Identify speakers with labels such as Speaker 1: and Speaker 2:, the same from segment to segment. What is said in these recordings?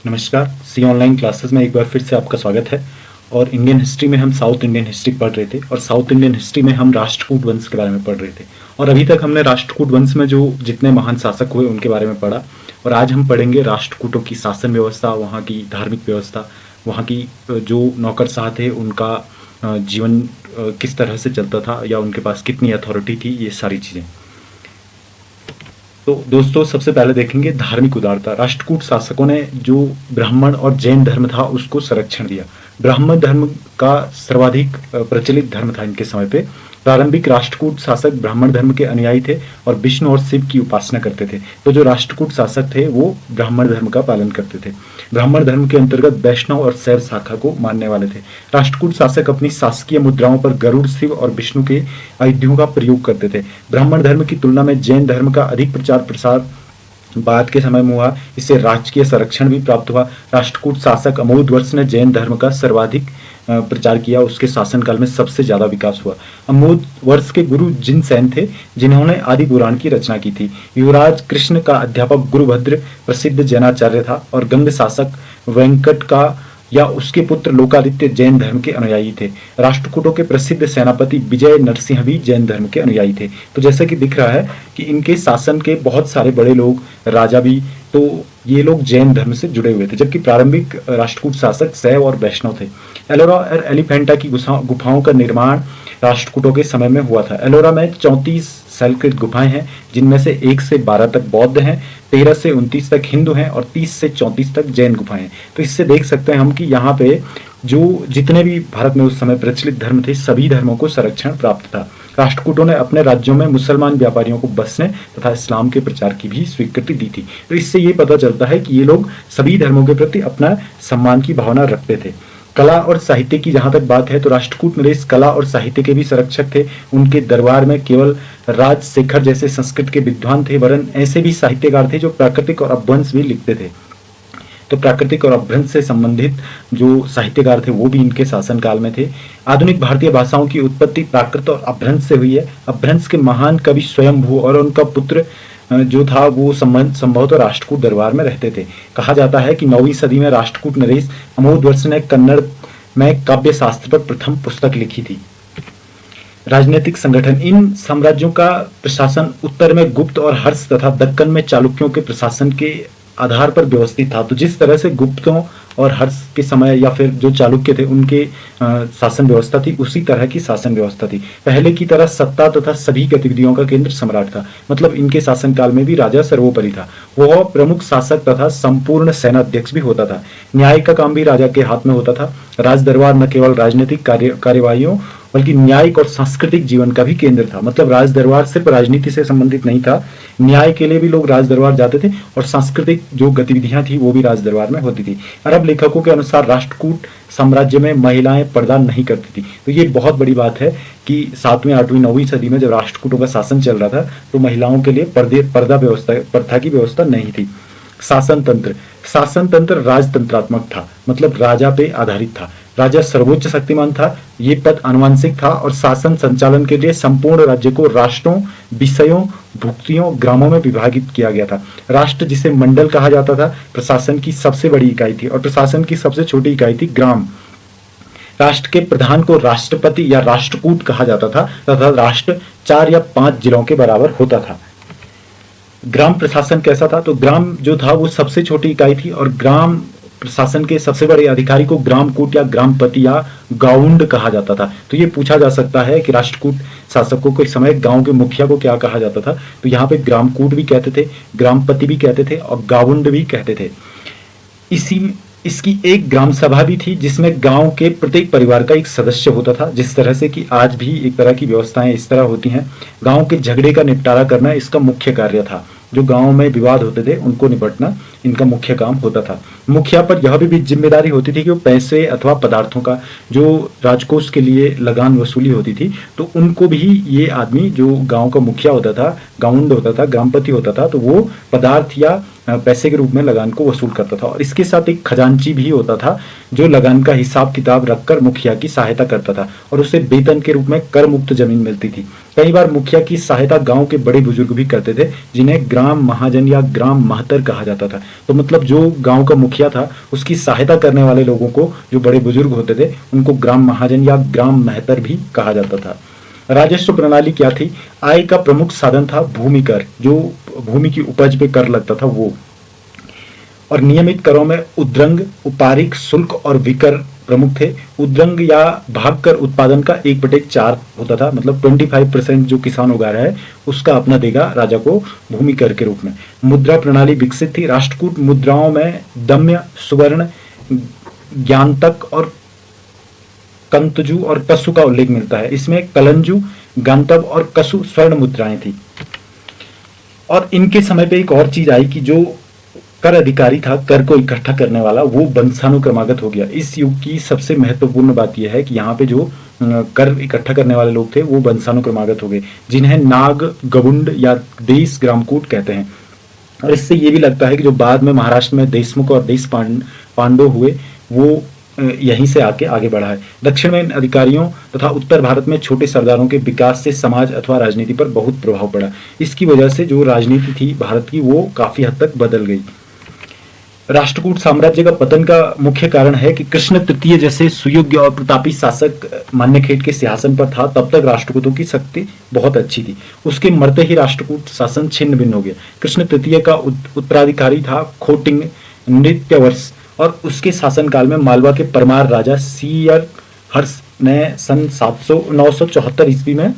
Speaker 1: नमस्कार। सी online classes में एक बार फिर से आपका स्वागत है। और इंडियन हिस्ट्री में हम साउथ इंडियन हिस्ट्री पढ़ रहे थे और साउथ इंडियन हिस्ट्री में हम राष्ट्रकूट वंश के बारे में पढ़ रहे थे। और अभी तक हमने राष्ट्रकूट वंश में जो जितने महान शासक हुए उनके बारे में पढ़ा। और आज हम पढ़ेंगे राष्ट्रकूटों की शासन व्यवस्था, वहाँ की धार्मिक व्यवस्था, वहाँ की जो नौकरशाह थे उनका जीवन किस तरह से चलता था या उनके पास कितनी अथॉरिटी थी, ये सारी चीज़ें। तो दोस्तों, सबसे पहले देखेंगे धार्मिक उदारता। राष्ट्रकूट शासकों ने जो ब्राह्मण और जैन धर्म था उसको संरक्षण दिया। ब्राह्मण धर्म का सर्वाधिक प्रचलित धर्म था इनके समय पे। प्रारंभिक राष्ट्रकूट शासक ब्राह्मण धर्म के अनुयायी थे और विष्णु और शिव की उपासना करते थे। तो जो राष्ट्रकूट शासक थे वो ब्राह्मण धर्म का पालन करते थे। ब्राह्मण धर्म के अंतर्गत वैष्णव और शैव शाखा को मानने वाले थे। राष्ट्रकूट शासक अपनी शासकीय मुद्राओं पर गरुड़, शिव और विष्णु के आयुधों का प्रयोग करते थे। ब्राह्मण धर्म की तुलना में जैन धर्म का अधिक प्रचार प्रसार बाद के समय में हुआ। इससे राजकीय संरक्षण भी प्राप्त हुआ। राष्ट्रकूट शासक अमोद वर्ष ने जैन धर्म का सर्वाधिक प्रचार किया। उसके शासनकाल में सबसे ज्यादा विकास हुआ। अमोद वर्ष के गुरु जिनसेन थे, जिन्होंने आदि पुराण की रचना की थी। युवराज कृष्ण का अध्यापक गुरुभद्र प्रसिद्ध जैनाचार्य था और गंग शासक वेंकट का या उसके पुत्र लोकादित्य जैन धर्म के अनुयायी थे। राष्ट्रकूटों के प्रसिद्ध सेनापति विजय नरसिंह भी जैन धर्म के अनुयायी थे। तो जैसे कि दिख रहा है कि इनके शासन के बहुत सारे बड़े लोग, राजा भी, तो ये लोग जैन धर्म से जुड़े हुए थे। जबकि प्रारंभिक राष्ट्रकूट शासक शैव और वैष्णव थे। एलोरा और एलिफेंटा की गुफाओं का निर्माण राष्ट्रकूटों के समय में हुआ था। एलोरा में 34 शैलकृत गुफाएं हैं, जिनमें से 1 से 12 तक बौद्ध हैं, 13 से 29 तक हिंदू हैं और 30 से 34 तक जैन गुफाएं हैं। तो इससे देख सकते हैं हम कि यहाँ पे जो जितने भी भारत में उस समय प्रचलित धर्म थे, सभी धर्मों को संरक्षण प्राप्त था। राष्ट्रकूटों ने अपने राज्यों में मुसलमान व्यापारियों को बसने तथा इस्लाम के प्रचार की भी स्वीकृति दी थी। तो इससे ये पता चलता है कि ये लोग सभी धर्मों के प्रति अपना सम्मान की भावना रखते थे। कला और साहित्य की जहां तक बात है तो राष्ट्रकूट नरेश कला और साहित्य के भी संरक्षक थे। उनके दरबार में केवल राजशेखर जैसे संस्कृत के विद्वान थे, वरन ऐसे भी साहित्यकार थे जो प्राकृतिक और अपभ्रंश भी लिखते थे। तो प्राकृतिक और अपभ्रंश से संबंधित जो साहित्यकार थे वो भी इनके शासनकाल में थे। आधुनिक भारतीय भाषाओं की उत्पत्ति प्राकृत और अपभ्रंश से हुई है। अपभ्रंश के महान कवि स्वयंभू और उनका पुत्र जो था वो संभवतः राष्ट्रकूट दरबार में रहते थे। कहा जाता है कि 9वीं सदी में राष्ट्रकूट नरेश अमोदवर्ष ने कन्नड़ में काव्य शास्त्र पर प्रथम पुस्तक लिखी थी। राजनीतिक संगठन। इन साम्राज्यों का प्रशासन उत्तर में गुप्त और हर्ष तथा दक्कन में चालुक्यों के प्रशासन के आधार पर व्यवस्थित था। तो जिस तरह से गुप्तों और हर्ष के समय या फिर जो चालुक्य थे उनके शासन व्यवस्था थी, उसी तरह की शासन व्यवस्था थी। पहले की तरह सत्ता तथा सभी गतिविधियों का केंद्र सम्राट था। मतलब इनके शासनकाल में भी राजा सर्वोपरि था। वह प्रमुख शासक तथा संपूर्ण सेनाध्यक्ष भी होता था। न्याय का काम भी राजा के हाथ में होता था। राज दरबार न केवल राजनीतिक कार्यवाहियों बल्कि न्यायिक और सांस्कृतिक जीवन का भी केंद्र था। मतलब राज दरबार सिर्फ राजनीति से संबंधित नहीं था, न्याय के लिए भी लोग राज दरबार जाते थे और सांस्कृतिक जो गतिविधियां थी वो भी राज दरबार में होती थी। अरब लेखकों के अनुसार राष्ट्रकूट साम्राज्य में महिलाएं पर्दा नहीं करती थी। तो ये बहुत बड़ी बात है कि 7वीं, 8वीं, 9वीं सदी में जब राष्ट्रकूटों का शासन चल रहा था तो महिलाओं के लिए प्रथा की व्यवस्था नहीं थी। शासन तंत्र। शासन तंत्र राजतंत्रात्मक था, मतलब राजा पे आधारित था। राजा सर्वोच्च शक्तिमान था। ये पद आनुवंशिक था और शासन संचालन के लिए संपूर्ण राज्य को राष्ट्रों, विषयों, भुक्तियों, ग्रामों में विभाजित किया गया था। राष्ट्र, जिसे मंडल कहा जाता था, प्रशासन की सबसे बड़ी इकाई थी और प्रशासन की सबसे छोटी इकाई थी ग्राम। राष्ट्र के प्रधान को राष्ट्रपति या राष्ट्रकूट कहा जाता था तथा राष्ट्र 4 या 5 जिलों के बराबर होता था। ग्राम प्रशासन कैसा था? तो ग्राम जो था वो सबसे छोटी इकाई थी और ग्राम प्रशासन के सबसे बड़े अधिकारी को ग्रामकूट या ग्रामपति या गाउंड कहा जाता था। तो ये पूछा जा सकता है कि राष्ट्रकूट शासकों को इस समय गांव के मुखिया को क्या कहा जाता था? तो यहाँ पे ग्रामकूट भी कहते थे, ग्रामपति भी कहते थे और गाउंड भी कहते थे। इसकी एक ग्राम सभा भी थी जिसमें गांव के प्रत्येक परिवार का एक सदस्य होता था। जिस तरह से कि आज भी एक तरह की व्यवस्थाएं इस तरह होती हैं। गांव के झगड़े का निपटारा करना इसका मुख्य कार्य था। जो गांव में विवाद होते थे उनको निपटना इनका मुख्य काम होता था। मुखिया पर यह भी जिम्मेदारी होती थी कि वो पैसे अथवा पदार्थों का जो राजकोष के लिए लगान वसूली होती थी तो उनको भी ये आदमी जो गांव का मुखिया होता था, गाउंड होता था, ग्रामपति होता था, तो वो पदार्थ या पैसे के रूप में लगान को वसूल करता था। और इसके साथ एक खजांची भी होता था जो लगान का हिसाब किताब रखकर मुखिया की सहायता करता था और उसे वेतन के रूप में कर मुक्त जमीन मिलती थी। कई बार मुखिया की सहायता गांव के बड़े बुजुर्ग भी करते थे जिन्हें ग्राम महाजन या ग्राम महतर कहा जाता था। तो मतलब जो गांव का मुखिया था उसकी सहायता करने वाले लोगों को, जो बड़े बुजुर्ग होते थे, उनको ग्राम महाजन या ग्राम महतर भी कहा जाता था। राजस्व प्रणाली क्या थी? आय का प्रमुख साधन था भूमि कर, जो भूमि की उपज पे कर लगता था वो। और नियमित करों में उद्रंग, उपारिक, शुल्क और विकर प्रमुख थे। उद्रंग या भाग कर उत्पादन का 1/4 होता था, मतलब 25% जो किसान उगा रहा है उसका अपना देगा राजा को भूमि कर के रूप में। मुद्रा प्रणाली विकसित थी। राष्ट्रकूट मुद्राओं में दम्य, सुवर्ण, ज्ञानतक और कंतजू और कसु का उल्लेख मिलता है। इसमें कलंजू, गंतव और कसु स्वर्ण मुद्राएं थी। और इनके समय पे एक और चीज आई कि जो कर अधिकारी था, कर को इकट्ठा करने वाला, वो वंशानुक्रमागत हो गया। इस युग की सबसे महत्वपूर्ण बात यह है कि यहाँ पे जो कर इकट्ठा करने वाले लोग थे वो वंशानुक्रमागत हो गए, जिन्हें नाग, गबुंड या देश ग्रामकूट कहते हैं। और इससे ये भी लगता है कि जो बाद में महाराष्ट्र में देशमुख और देश पांडव हुए वो यहीं से आगे बढ़ा है। दक्षिण में अधिकारियों तथा उत्तर भारत में छोटे सरदारों के विकास से समाज अथवा राजनीति पर बहुत प्रभाव पड़ा। इसकी वजह से जो राजनीति थी भारत की वो काफी हद तक बदल गई। राष्ट्रकूट साम्राज्य का पतन का मुख्य कारण है कि कृष्ण तृतीय जैसे सुयोग्य और प्रतापी शासक मान्यखेट के सिंहासन पर था। तब तक राष्ट्रकूटों की शक्ति बहुत अच्छी थी। उसके मरते ही राष्ट्रकूट शासन छिन्न भिन्न हो गया। कृष्ण तृतीय का उत्तराधिकारी था खोटिंग नृत्यवर्ष और उसके शासनकाल में मालवा के परमार राजा सियर हर्ष ने सन 974 ईस्वी में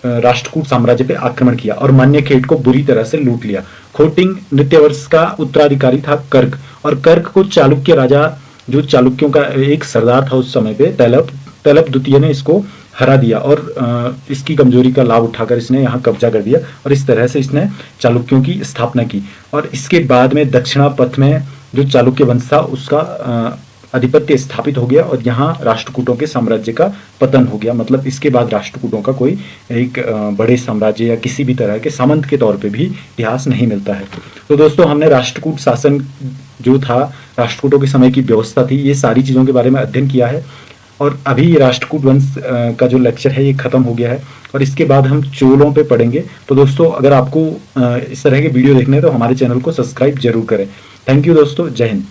Speaker 1: राष्ट्रकूट साम्राज्य पे आक्रमण किया और मान्यखेट को बुरी तरह से लूट लिया। खोटिंग नृत्यवर्ष का उत्तराधिकारी था कर्क, और कर्क को चालुक्य राजा, जो चालुक्यों का एक सरदार था उस समय पे, तैलप द्वितीय ने इसको हरा दिया और इसकी कमजोरी का लाभ उठाकर इसने यहाँ कब्जा कर दिया और इस तरह से इसने चालुक्यों की स्थापना की। और इसके बाद में दक्षिणापथ में जो चालुक्य वंश था उसका आधिपत्य स्थापित हो गया और यहाँ राष्ट्रकूटों के साम्राज्य का पतन हो गया। मतलब इसके बाद राष्ट्रकूटों का कोई एक बड़े साम्राज्य या किसी भी तरह के सामंत के तौर पे भी इतिहास नहीं मिलता है। तो दोस्तों, हमने राष्ट्रकूट शासन जो था, राष्ट्रकूटों के समय की व्यवस्था थी, ये सारी चीज़ों के बारे में अध्ययन किया है। और अभी राष्ट्रकूट वंश का जो लेक्चर है ये खत्म हो गया है और इसके बाद हम चोलों पे पढ़ेंगे। तो दोस्तों, अगर आपको इस तरह के वीडियो देखने हैं तो हमारे चैनल को सब्सक्राइब जरूर करें। थैंक यू दोस्तों, जय हिंद।